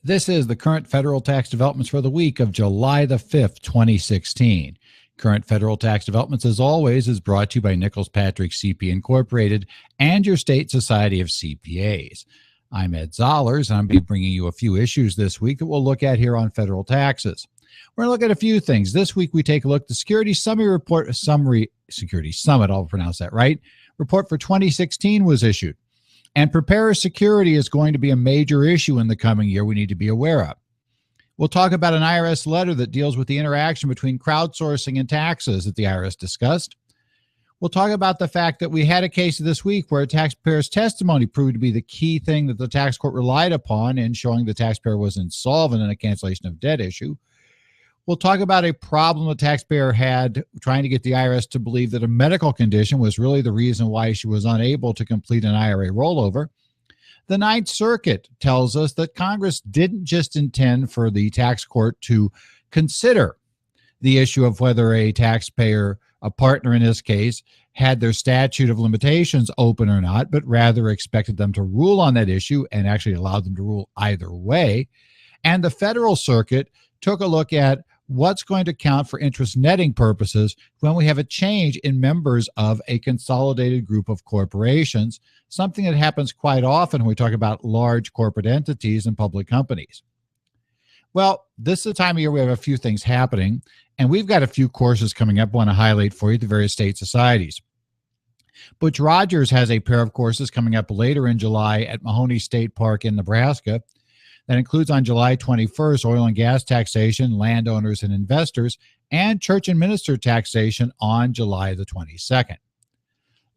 This is the current federal tax developments for the week of July the 5th, 2016. Current federal tax developments, as always, is brought to you by Nichols Patrick CPA Incorporated and your state society of CPAs. I'm Ed Zollers, and I'm going to be bringing you a few issues this week that we'll look at here on federal taxes. We're going to look at a few things. This week, we take a look at the Security Summary Summit, I'll pronounce that right. Report for 2016 was issued. And preparer security is going to be a major issue in the coming year we need to be aware of. We'll talk about an IRS letter that deals with the interaction between crowdsourcing and taxes that the IRS discussed. We'll talk about the fact that we had a case this week where a taxpayer's testimony proved to be the key thing that the tax court relied upon in showing the taxpayer was insolvent in a cancellation of debt issue. We'll talk about a problem the taxpayer had trying to get the IRS to believe that a medical condition was really the reason why she was unable to complete an IRA rollover. The Ninth Circuit tells us that Congress didn't just intend for the tax court to consider the issue of whether a taxpayer, a partner in this case, had their statute of limitations open or not, but rather expected them to rule on that issue and actually allowed them to rule either way. And the Federal Circuit took a look at what's going to count for interest netting purposes when we have a change in members of a consolidated group of corporations, something that happens quite often when we talk about large corporate entities and public companies. Well, this is the time of year we have a few things happening, and we've got a few courses coming up I want to highlight for you at the various state societies. Butch Rogers has a pair of courses coming up later in July at Mahoney State Park in Nebraska. That includes on July 21st, oil and gas taxation, landowners and investors, and church and minister taxation on July the 22nd.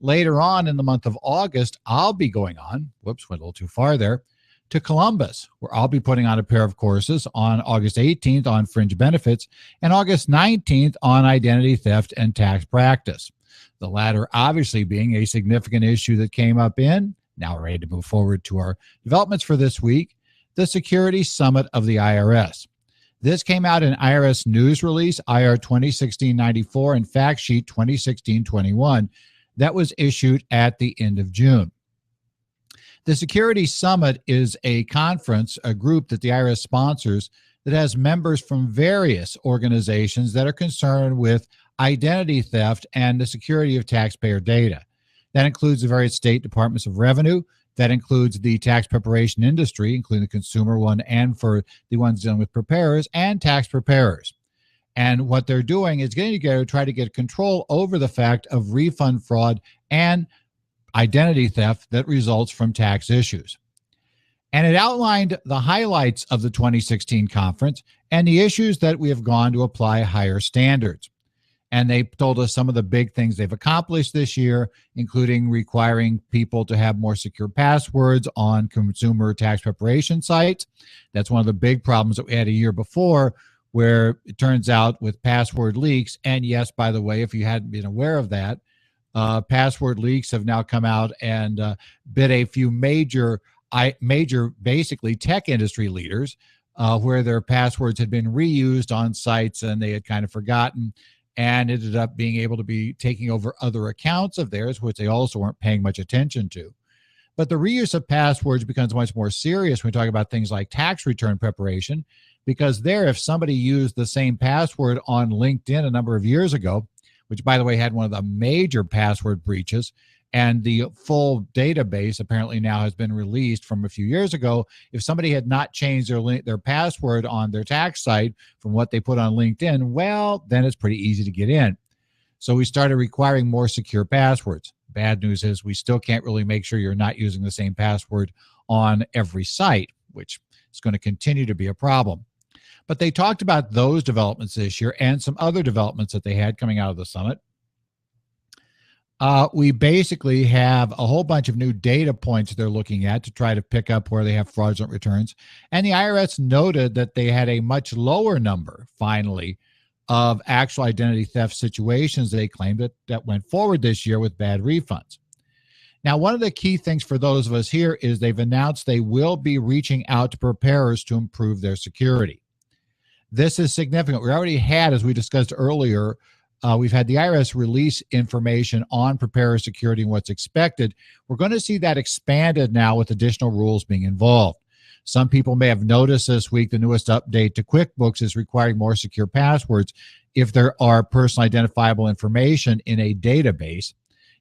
Later on in the month of August, I'll be going on, went a little too far there, to Columbus, where I'll be putting on a pair of courses on August 18th on fringe benefits and August 19th on identity theft and tax practice. The latter obviously being a significant issue that came up in, now we're ready to move forward to our developments for this week, the Security Summit of the IRS. This came out in IRS News Release, IR 2016-94, and Fact Sheet 2016-21 that was issued at the end of June. The Security Summit is a conference, a group that the IRS sponsors that has members from various organizations that are concerned with identity theft and the security of taxpayer data. That includes the various state departments of revenue. That includes the tax preparation industry, including the consumer one and for the ones dealing with preparers and tax preparers. And what they're doing is getting together to try to get control over the fact of refund fraud and identity theft that results from tax issues. And it outlined the highlights of the 2016 conference and the issues that we have gone to apply higher standards. And they told us some of the big things they've accomplished this year, including requiring people to have more secure passwords on consumer tax preparation sites. That's one of the big problems that we had a year before, where it turns out with password leaks, and yes, by the way, if you hadn't been aware of that, password leaks have now come out and bit a few major basically tech industry leaders where their passwords had been reused on sites and they had kind of forgotten and ended up being able to be taking over other accounts of theirs, which they also weren't paying much attention to. But the reuse of passwords becomes much more serious when we talk about things like tax return preparation, because there, if somebody used the same password on LinkedIn a number of years ago, which, by the way, had one of the major password breaches, and the full database apparently now has been released from a few years ago. If somebody had not changed their password on their tax site from what they put on LinkedIn, well, then it's pretty easy to get in. So we started requiring more secure passwords. Bad news is we still can't really make sure you're not using the same password on every site, which is going to continue to be a problem. But they talked about those developments this year and some other developments that they had coming out of the summit. We basically have a whole bunch of new data points they're looking at to try to pick up where they have fraudulent returns. And the IRS noted that they had a much lower number, finally, of actual identity theft situations they claimed that went forward this year with bad refunds. Now, one of the key things for those of us here is they've announced they will be reaching out to preparers to improve their security. This is significant. We already had, as we discussed earlier, we've had the IRS release information on preparer security and what's expected. We're going to see that expanded now with additional rules being involved. Some people may have noticed this week the newest update to QuickBooks is requiring more secure passwords if there are personal identifiable information in a database.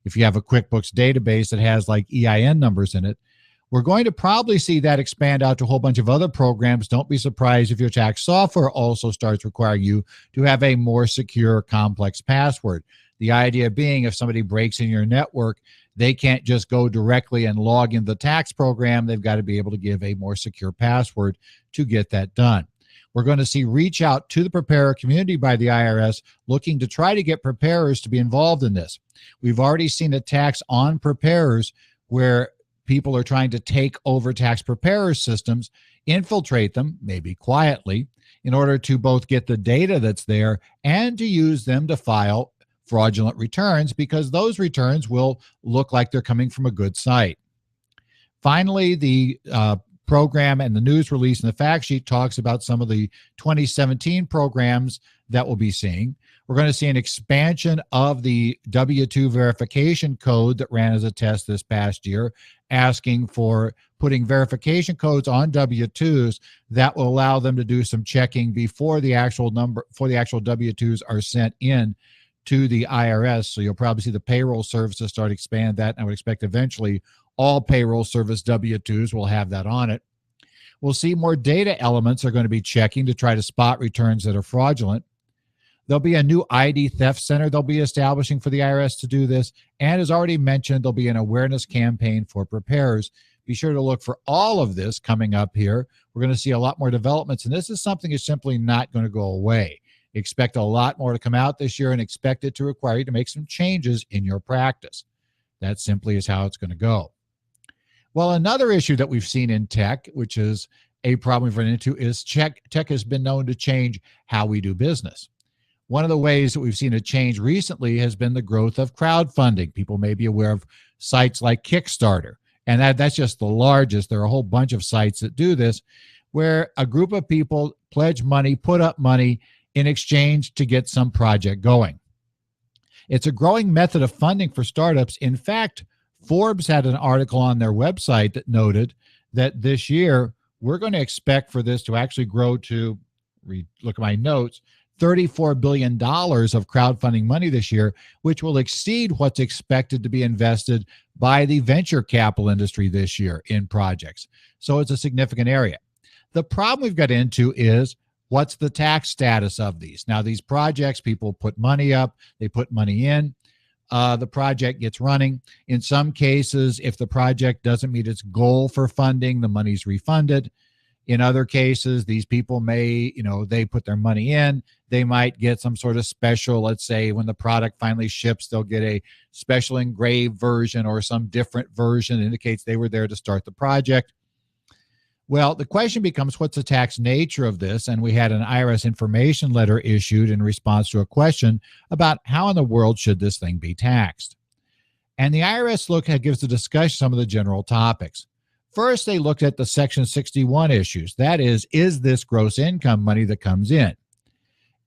If you have a QuickBooks database that has like EIN numbers in it, we're going to probably see that expand out to a whole bunch of other programs. Don't be surprised if your tax software also starts requiring you to have a more secure, complex password. The idea being if somebody breaks in your network, they can't just go directly and log in the tax program. They've got to be able to give a more secure password to get that done. We're going to see reach out to the preparer community by the IRS looking to try to get preparers to be involved in this. We've already seen attacks on preparers where people are trying to take over tax preparer systems, infiltrate them, maybe quietly, in order to both get the data that's there and to use them to file fraudulent returns, because those returns will look like they're coming from a good site. Finally, the program and the news release and the fact sheet talks about some of the 2017 programs that we'll be seeing. We're going to see an expansion of the W-2 verification code that ran as a test this past year, asking for putting verification codes on W-2s that will allow them to do some checking before the actual W-2s are sent in to the IRS. So you'll probably see the payroll services start to expand that. And I would expect eventually all payroll service W-2s will have that on it. We'll see more data elements are going to be checking to try to spot returns that are fraudulent. There'll be a new ID theft center they'll be establishing for the IRS to do this. And as already mentioned, there'll be an awareness campaign for preparers. Be sure to look for all of this coming up here. We're going to see a lot more developments, and this is something that's simply not going to go away. Expect a lot more to come out this year and expect it to require you to make some changes in your practice. That simply is how it's going to go. Well, another issue that we've seen in tech, which is a problem we've run into, is tech has been known to change how we do business. One of the ways that we've seen a change recently has been the growth of crowdfunding. People may be aware of sites like Kickstarter, and that's just the largest. There are a whole bunch of sites that do this, where a group of people pledge money, put up money in exchange to get some project going. It's a growing method of funding for startups. In fact, Forbes had an article on their website that noted that this year we're going to expect for this to actually grow to, look at my notes, $34 billion of crowdfunding money this year, which will exceed what's expected to be invested by the venture capital industry this year in projects. So it's a significant area. The problem we've got into is what's the tax status of these? Now, these projects, people put money up, they put money in, the project gets running. In some cases, if the project doesn't meet its goal for funding, the money's refunded. In other cases, these people may, they put their money in, they might get some sort of special, let's say when the product finally ships, they'll get a special engraved version or some different version that indicates they were there to start the project. Well, the question becomes, what's the tax nature of this? And we had an IRS information letter issued in response to a question about how in the world should this thing be taxed. And the IRS gives a discussion some of the general topics. First, they looked at the Section 61 issues. That is this gross income money that comes in?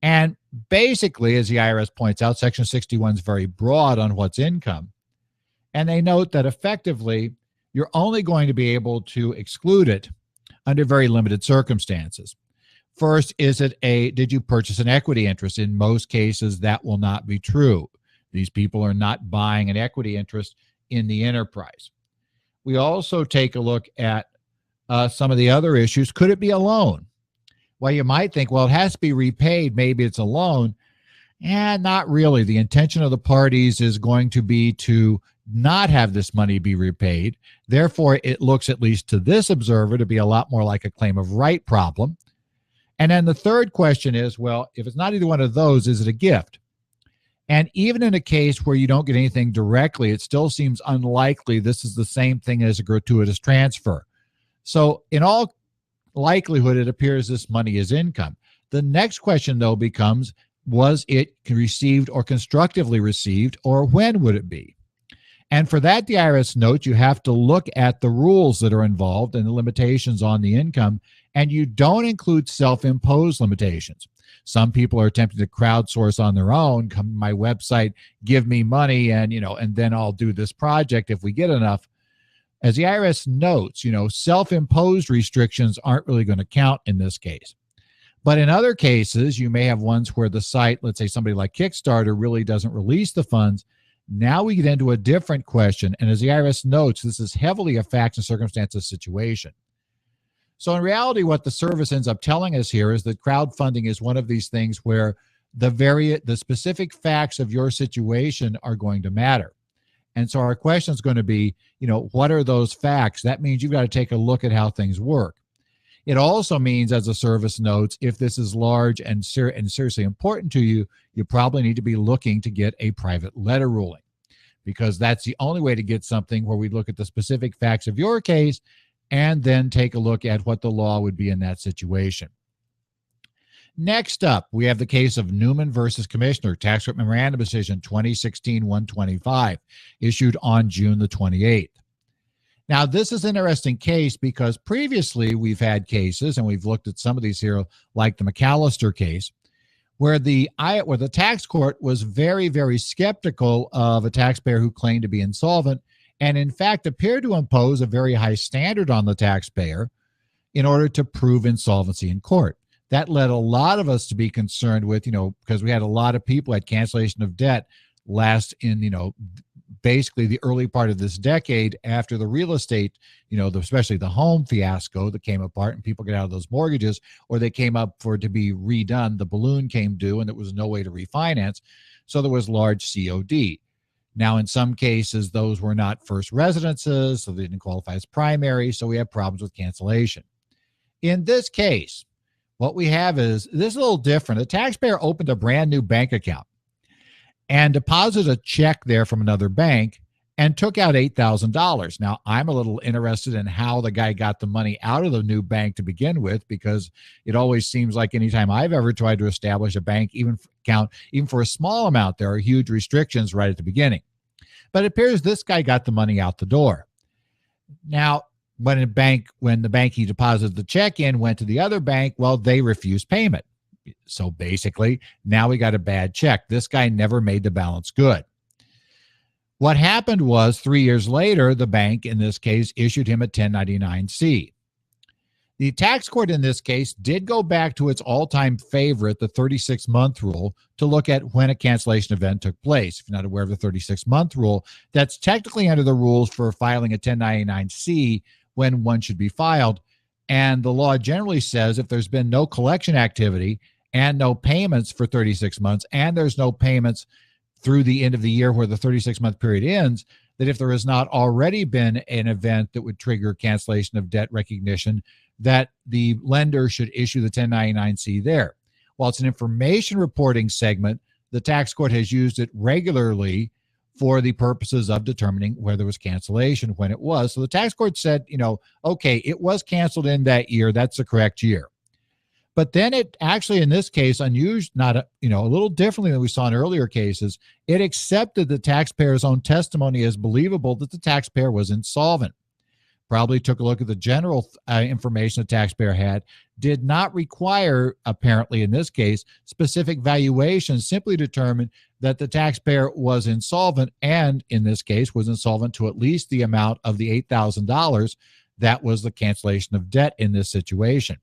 And basically, as the IRS points out, Section 61 is very broad on what's income. And they note that effectively, you're only going to be able to exclude it under very limited circumstances. First, did you purchase an equity interest? In most cases, that will not be true. These people are not buying an equity interest in the enterprise. We also take a look at some of the other issues. Could it be a loan? Well, you might think, well, it has to be repaid. Maybe it's a loan. And not really. The intention of the parties is going to be to not have this money be repaid. Therefore, it looks, at least to this observer, to be a lot more like a claim of right problem. And then the third question is, well, if it's not either one of those, is it a gift? And even in a case where you don't get anything directly, it still seems unlikely this is the same thing as a gratuitous transfer. So in all likelihood, it appears this money is income. The next question, though, becomes, was it received or constructively received, or when would it be? And for that, the IRS notes you have to look at the rules that are involved and the limitations on the income, and you don't include self-imposed limitations. Some people are attempting to crowdsource on their own, come to my website, give me money, and then I'll do this project if we get enough. As the IRS notes, self-imposed restrictions aren't really going to count in this case. But in other cases, you may have ones where the site, let's say somebody like Kickstarter, really doesn't release the funds. Now we get into a different question. And as the IRS notes, this is heavily a facts and circumstances situation. So in reality, what the service ends up telling us here is that crowdfunding is one of these things where the specific facts of your situation are going to matter. And so our question is going to be, what are those facts? That means you've got to take a look at how things work. It also means, as the service notes, if this is large and seriously important to you, you probably need to be looking to get a private letter ruling, because that's the only way to get something where we look at the specific facts of your case and then take a look at what the law would be in that situation. Next up, we have the case of Newman versus Commissioner, Tax Court Memorandum Decision 2016-125, issued on June the 28th. Now, this is an interesting case because previously we've had cases, and we've looked at some of these here, like the McAllister case, where the tax court was very, very skeptical of a taxpayer who claimed to be insolvent, and in fact appeared to impose a very high standard on the taxpayer in order to prove insolvency in court. That led a lot of us to be concerned with, because we had a lot of people at cancellation of debt last in, basically the early part of this decade after the real estate, especially the home fiasco that came apart and people get out of those mortgages, or they came up for it to be redone. The balloon came due and there was no way to refinance. So there was large COD. Now, in some cases, those were not first residences, so they didn't qualify as primary. So we have problems with cancellation. In this case, what we have is this is a little different. The taxpayer opened a brand new bank account and deposited a check there from another bank and took out $8,000. Now, I'm a little interested in how the guy got the money out of the new bank to begin with, because it always seems like anytime I've ever tried to establish a bank account, even for a small amount, there are huge restrictions right at the beginning. But it appears this guy got the money out the door. Now, when the bank he deposited the check in went to the other bank, well, they refused payment. So basically, now we got a bad check. This guy never made the balance good. What happened was 3 years later, the bank in this case issued him a 1099-C. The tax court in this case did go back to its all-time favorite, the 36-month rule, to look at when a cancellation event took place. If you're not aware of the 36-month rule, that's technically under the rules for filing a 1099-C when one should be filed. And the law generally says if there's been no collection activity and no payments for 36 months, and there's no payments through the end of the year where the 36-month period ends, that if there has not already been an event that would trigger cancellation of debt recognition, that the lender should issue the 1099-C there. While it's an information reporting segment, the tax court has used it regularly for the purposes of determining whether there was cancellation when it was. So the tax court said, okay, it was canceled in that year. That's the correct year. But then it actually, in this case, a little differently than we saw in earlier cases, it accepted the taxpayer's own testimony as believable that the taxpayer was insolvent. Probably took a look at the general information the taxpayer had, did not require, apparently in this case, specific valuation, simply determined that the taxpayer was insolvent, and in this case was insolvent to at least the amount of the $8,000 that was the cancellation of debt in this situation.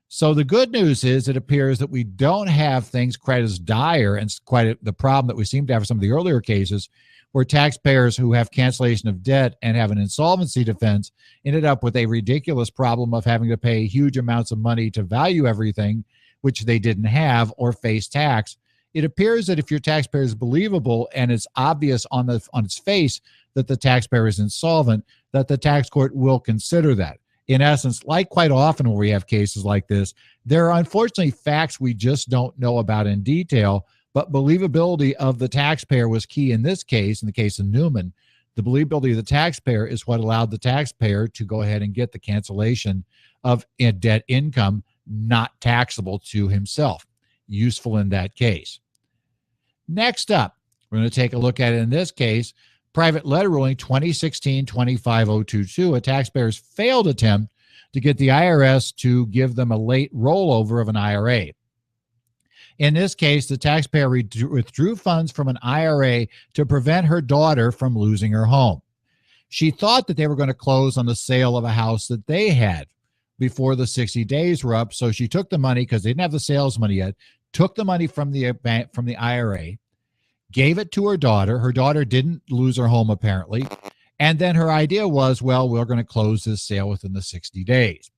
So the good news is it appears that we don't have things quite as dire and quite the problem that we seem to have in some of the earlier cases, where taxpayers who have cancellation of debt and have an insolvency defense ended up with a ridiculous problem of having to pay huge amounts of money to value everything, which they didn't have, or face tax. It appears that if your taxpayer is believable and it's obvious on its face that the taxpayer is insolvent, that the tax court will consider that. In essence, like quite often when we have cases like this, there are unfortunately facts we just don't know about in detail, but believability of the taxpayer was key in this case. In the case of Newman, the believability of the taxpayer is what allowed the taxpayer to go ahead and get the cancellation of debt income not taxable to himself. Useful in that case. Next up, we're going to take a look at it in this case, private letter ruling 2016-25022, a taxpayer's failed attempt to get the IRS to give them a late rollover of an IRA. In this case, the taxpayer withdrew funds from an IRA to prevent her daughter from losing her home. She thought that they were going to close on the sale of a house that they had before the 60 days were up. So she took the money, because they didn't have the sales money yet, took the money from the bank, from the IRA, gave it to her daughter. Her daughter didn't lose her home, apparently. And then her idea was, well, we're going to close this sale within the 60 days.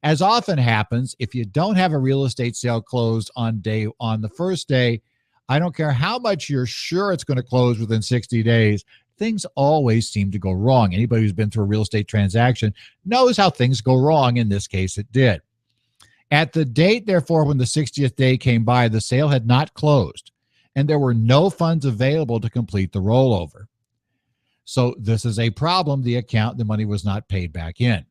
As often happens, if you don't have a real estate sale closed on the first day, I don't care how much you're sure it's going to close within 60 days, things always seem to go wrong. Anybody who's been through a real estate transaction knows how things go wrong. In this case, it did. At the date, therefore, when the 60th day came by, the sale had not closed, and there were no funds available to complete the rollover. So this is a problem. The money was not paid back in.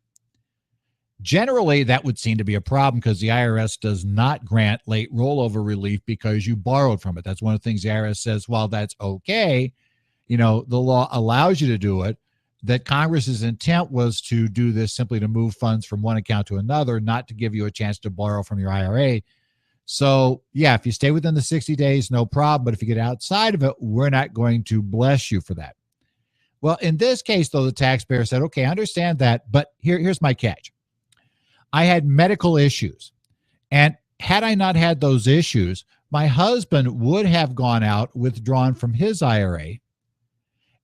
Generally, that would seem to be a problem, because the IRS does not grant late rollover relief because you borrowed from it. That's one of the things the IRS says, while that's okay, the law allows you to do it, that Congress's intent was to do this simply to move funds from one account to another, not to give you a chance to borrow from your IRA. So, yeah, if you stay within the 60 days, no problem. But if you get outside of it, we're not going to bless you for that. Well, in this case, though, the taxpayer said, okay, I understand that, but here's my catch. I had medical issues, and had I not had those issues, my husband would have gone out, withdrawn from his IRA,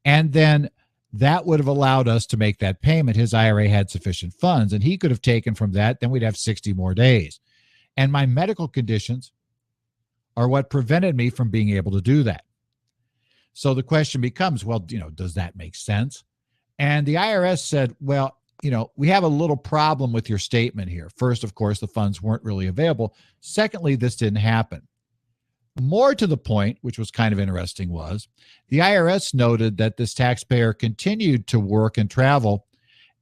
and then that would have allowed us to make that payment. His IRA had sufficient funds, and he could have taken from that. Then we'd have 60 more days. And my medical conditions are what prevented me from being able to do that. So the question becomes, well, does that make sense? And the IRS said, well, we have a little problem with your statement here. First, of course, the funds weren't really available. Secondly, this didn't happen. More to the point, which was kind of interesting, was the IRS noted that this taxpayer continued to work and travel,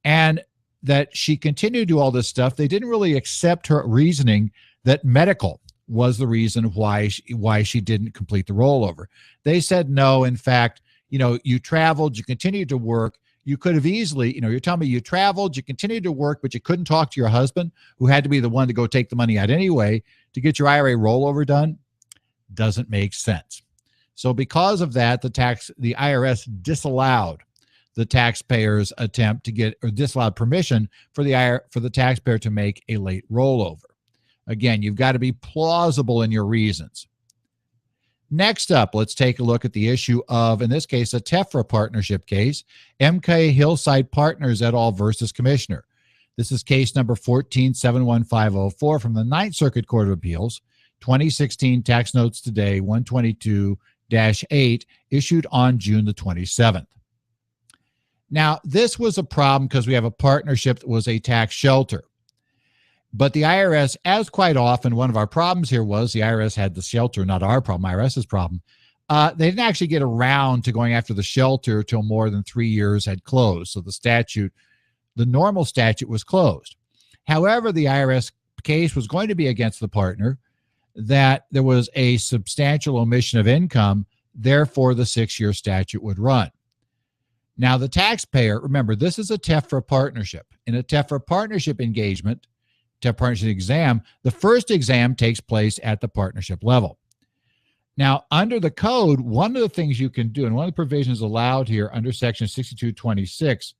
and that she continued to do all this stuff. They didn't really accept her reasoning that medical was the reason why she didn't complete the rollover. They said, no, in fact, you traveled, you continued to work. You could have easily, you're telling me you traveled, you continued to work, but you couldn't talk to your husband, who had to be the one to go take the money out anyway, to get your IRA rollover done. Doesn't make sense. So because of that, the IRS disallowed the taxpayer's attempt to get, or disallowed permission for the taxpayer to make a late rollover. Again, you've got to be plausible in your reasons. Next up, let's take a look at the issue of, in this case, a TEFRA partnership case, MK Hillside Partners et al. Versus Commissioner. This is case number 1471504 from the Ninth Circuit Court of Appeals, 2016 Tax Notes Today 122-8, issued on June the 27th. Now, this was a problem because we have a partnership that was a tax shelter. But the IRS, as quite often, one of our problems here was the IRS had the shelter, not our problem, IRS's problem. They didn't actually get around to going after the shelter till more than 3 years had closed. So the normal statute was closed. However, the IRS case was going to be against the partner, that there was a substantial omission of income, therefore the 6-year statute would run. Now, the taxpayer, remember, this is a TEFRA partnership. In a TEFRA partnership engagement, TEFRA partnership exam, the first exam takes place at the partnership level. Now, under the code, one of the things you can do, and one of the provisions allowed here under Section 6226,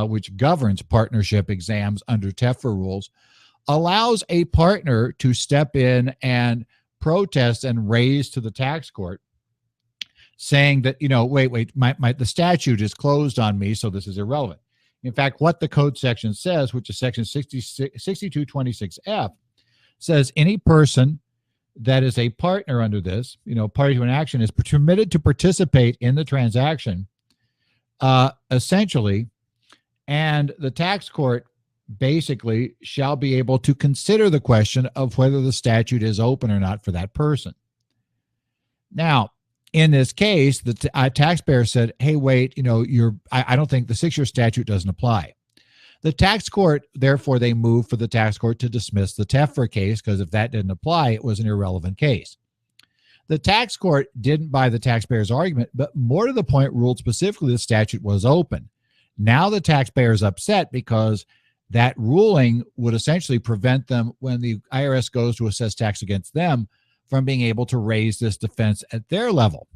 which governs partnership exams under TEFRA rules, allows a partner to step in and protest and raise to the tax court, saying that, wait, the statute is closed on me, so this is irrelevant. In fact, what the code section says, which is Section 6226F, says any person that is a partner under this, party to an action, is permitted to participate in the transaction, essentially, and the tax court basically shall be able to consider the question of whether the statute is open or not for that person. Now, in this case, the taxpayer said, hey, wait, I don't think the 6-year statute doesn't apply. The tax court, therefore, they moved for the tax court to dismiss the TEFRA case, because if that didn't apply, it was an irrelevant case. The tax court didn't buy the taxpayer's argument, but more to the point, ruled specifically the statute was open. Now the taxpayer is upset because that ruling would essentially prevent them, when the IRS goes to assess tax against them, from being able to raise this defense at their level,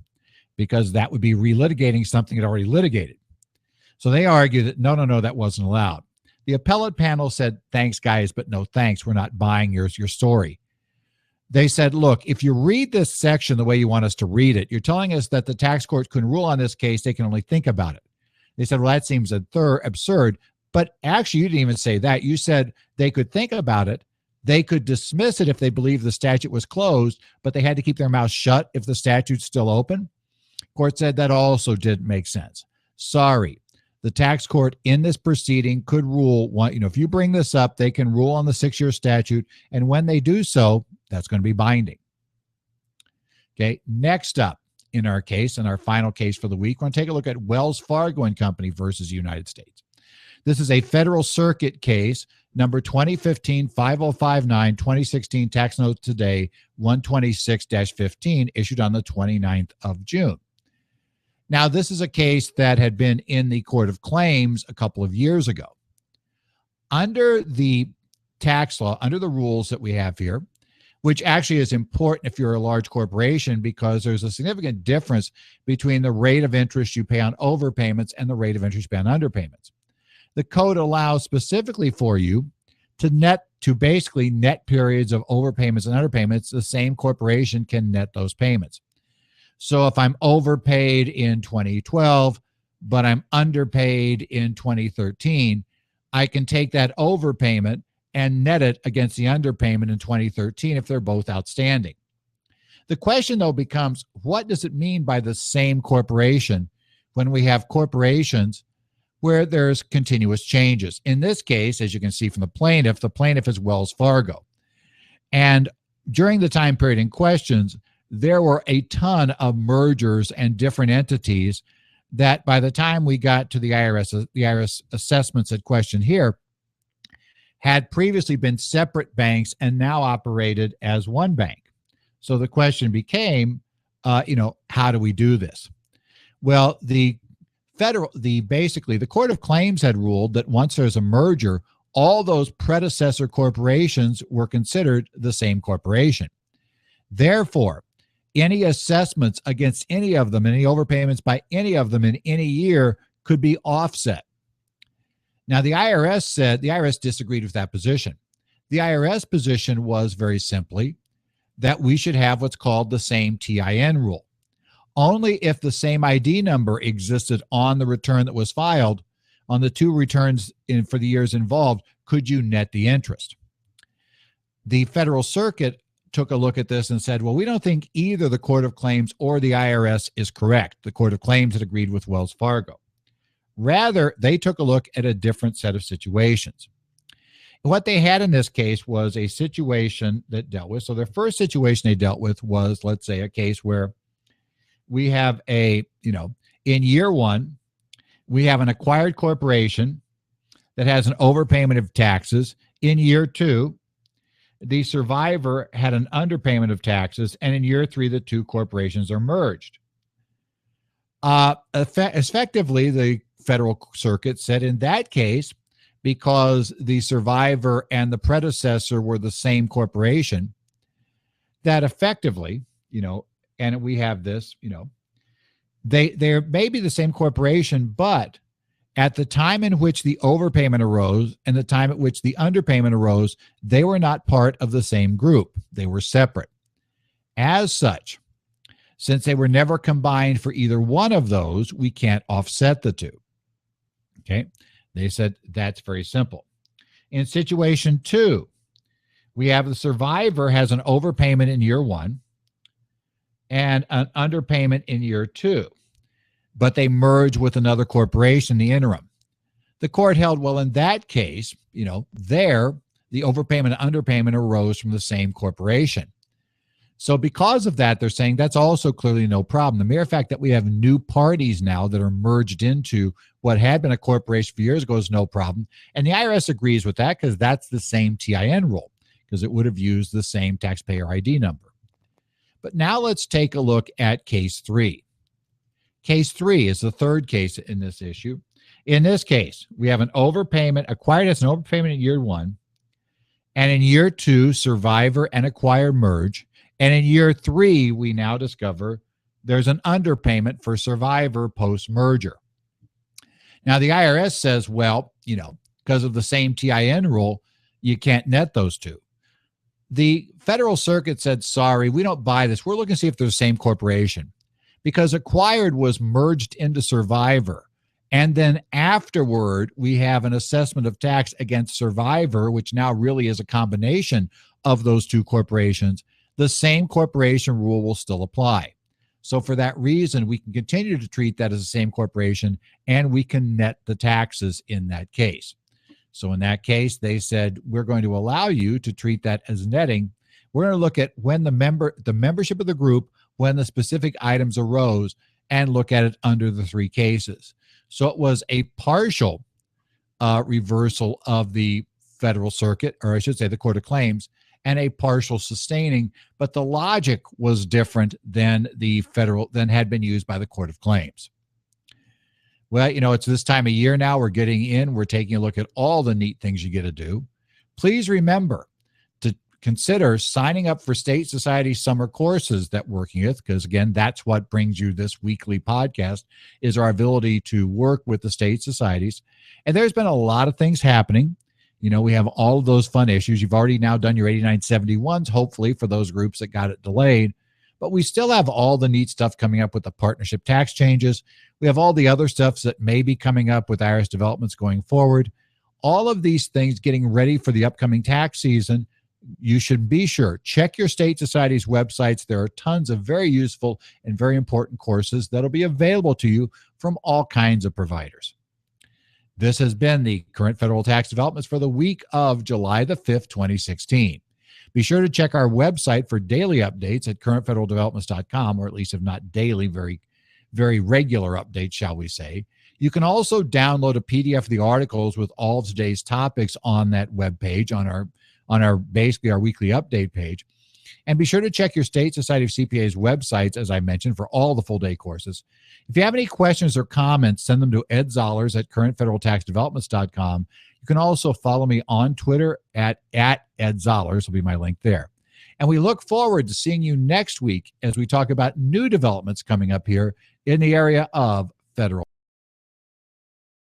because that would be relitigating something it already litigated. So they argue that no, that wasn't allowed. The appellate panel said, thanks, guys, but no thanks. We're not buying your story. They said, look, if you read this section the way you want us to read it, you're telling us that the tax court couldn't rule on this case. They can only think about it. They said, well, that seems absurd. But actually, you didn't even say that. You said they could think about it. They could dismiss it if they believed the statute was closed, but they had to keep their mouth shut if the statute's still open. Court said that also didn't make sense. Sorry. The tax court in this proceeding could rule, if you bring this up, they can rule on the 6-year statute. And when they do so, that's going to be binding. Okay, next up in our case, in our final case for the week, we're going to take a look at Wells Fargo and Company versus United States. This is a Federal Circuit case, number 2015-5059, 2016 tax note today, 126-15, issued on the 29th of June. Now, this is a case that had been in the Court of Claims a couple of years ago. Under the tax law, under the rules that we have here, which actually is important if you're a large corporation because there's a significant difference between the rate of interest you pay on overpayments and the rate of interest you pay on underpayments. The code allows specifically for you to basically net periods of overpayments and underpayments. The same corporation can net those payments. So if I'm overpaid in 2012, but I'm underpaid in 2013, I can take that overpayment and net it against the underpayment in 2013 if they're both outstanding. The question, though, becomes, what does it mean by the same corporation when we have corporations where there's continuous changes? In this case, as you can see from the plaintiff is Wells Fargo. And during the time period in questions, there were a ton of mergers and different entities that by the time we got to the IRS assessments at question here had previously been separate banks and now operated as one bank. So the question became, how do we do this? Well, the Court of Claims had ruled that once there's a merger, all those predecessor corporations were considered the same corporation. Therefore, any assessments against any of them, any overpayments by any of them in any year could be offset. Now, the IRS disagreed with that position. The IRS position was very simply that we should have what's called the same TIN rule. Only if the same ID number existed on the return that was filed, on the two returns for the years involved, could you net the interest. The Federal Circuit took a look at this and said, well, we don't think either the Court of Claims or the IRS is correct. The Court of Claims had agreed with Wells Fargo. Rather, they took a look at a different set of situations. What they had in this case was a situation that dealt with. So their first situation they dealt with was, let's say, a case where we have in year one, we have an acquired corporation that has an overpayment of taxes. In year two, the survivor had an underpayment of taxes, and in year three, the two corporations are merged. Effectively, the Federal Circuit said in that case, because the survivor and the predecessor were the same corporation, that effectively, and we have this, they may be the same corporation, but at the time in which the overpayment arose and the time at which the underpayment arose, they were not part of the same group. They were separate. As such, since they were never combined for either one of those, we can't offset the two. Okay? They said that's very simple. In situation two, we have the survivor has an overpayment in year one and an underpayment in year two, but they merge with another corporation in the interim. The court held, well, in that case, the overpayment and underpayment arose from the same corporation. So because of that, they're saying that's also clearly no problem. The mere fact that we have new parties now that are merged into what had been a corporation a few years ago is no problem. And the IRS agrees with that because that's the same TIN rule, because it would have used the same taxpayer ID number. But now let's take a look at case three. Case three is the third case in this issue. In this case, we have an overpayment, acquired as an overpayment in year one, and in year two, survivor and acquired merge. And in year three, we now discover there's an underpayment for survivor post-merger. Now, the IRS says, well, because of the same TIN rule, you can't net those two. The Federal Circuit said, sorry, we don't buy this. We're looking to see if they're the same corporation, because acquired was merged into survivor. And then afterward, we have an assessment of tax against survivor, which now really is a combination of those two corporations. The same corporation rule will still apply. So for that reason, we can continue to treat that as the same corporation, and we can net the taxes in that case. So in that case, they said, we're going to allow you to treat that as netting. We're going to look at when the membership of the group, when the specific items arose, and look at it under the three cases. So it was a partial reversal of the Federal Circuit, or I should say the Court of Claims, and a partial sustaining, but the logic was different than had been used by the Court of Claims. Well, it's this time of year now. We're taking a look at all the neat things you get to do. Please remember to consider signing up for State Society summer courses that we're working with, because again, that's what brings you this weekly podcast, is our ability to work with the state societies. And there's been a lot of things happening. We have all of those fun issues. You've already now done your 8971s, hopefully, for those groups that got it delayed. But we still have all the neat stuff coming up with the partnership tax changes. We have all the other stuff that may be coming up with IRS developments going forward. All of these things getting ready for the upcoming tax season. You should be sure, check your state society's websites. There are tons of very useful and very important courses that'll be available to you from all kinds of providers. This has been the current federal tax developments for the week of July the 5th, 2016. Be sure to check our website for daily updates at currentfederaldevelopments.com, or at least if not daily, very, very regular updates, shall we say. You can also download a PDF of the articles with all of today's topics on that webpage, on our basically our weekly update page. And be sure to check your State Society of CPA's websites, as I mentioned, for all the full day courses. If you have any questions or comments, send them to Ed Zollers at currentfederaltaxdevelopments.com. You can also follow me on Twitter at Ed Zollers, will be my link there. And we look forward to seeing you next week as we talk about new developments coming up here in the area of federal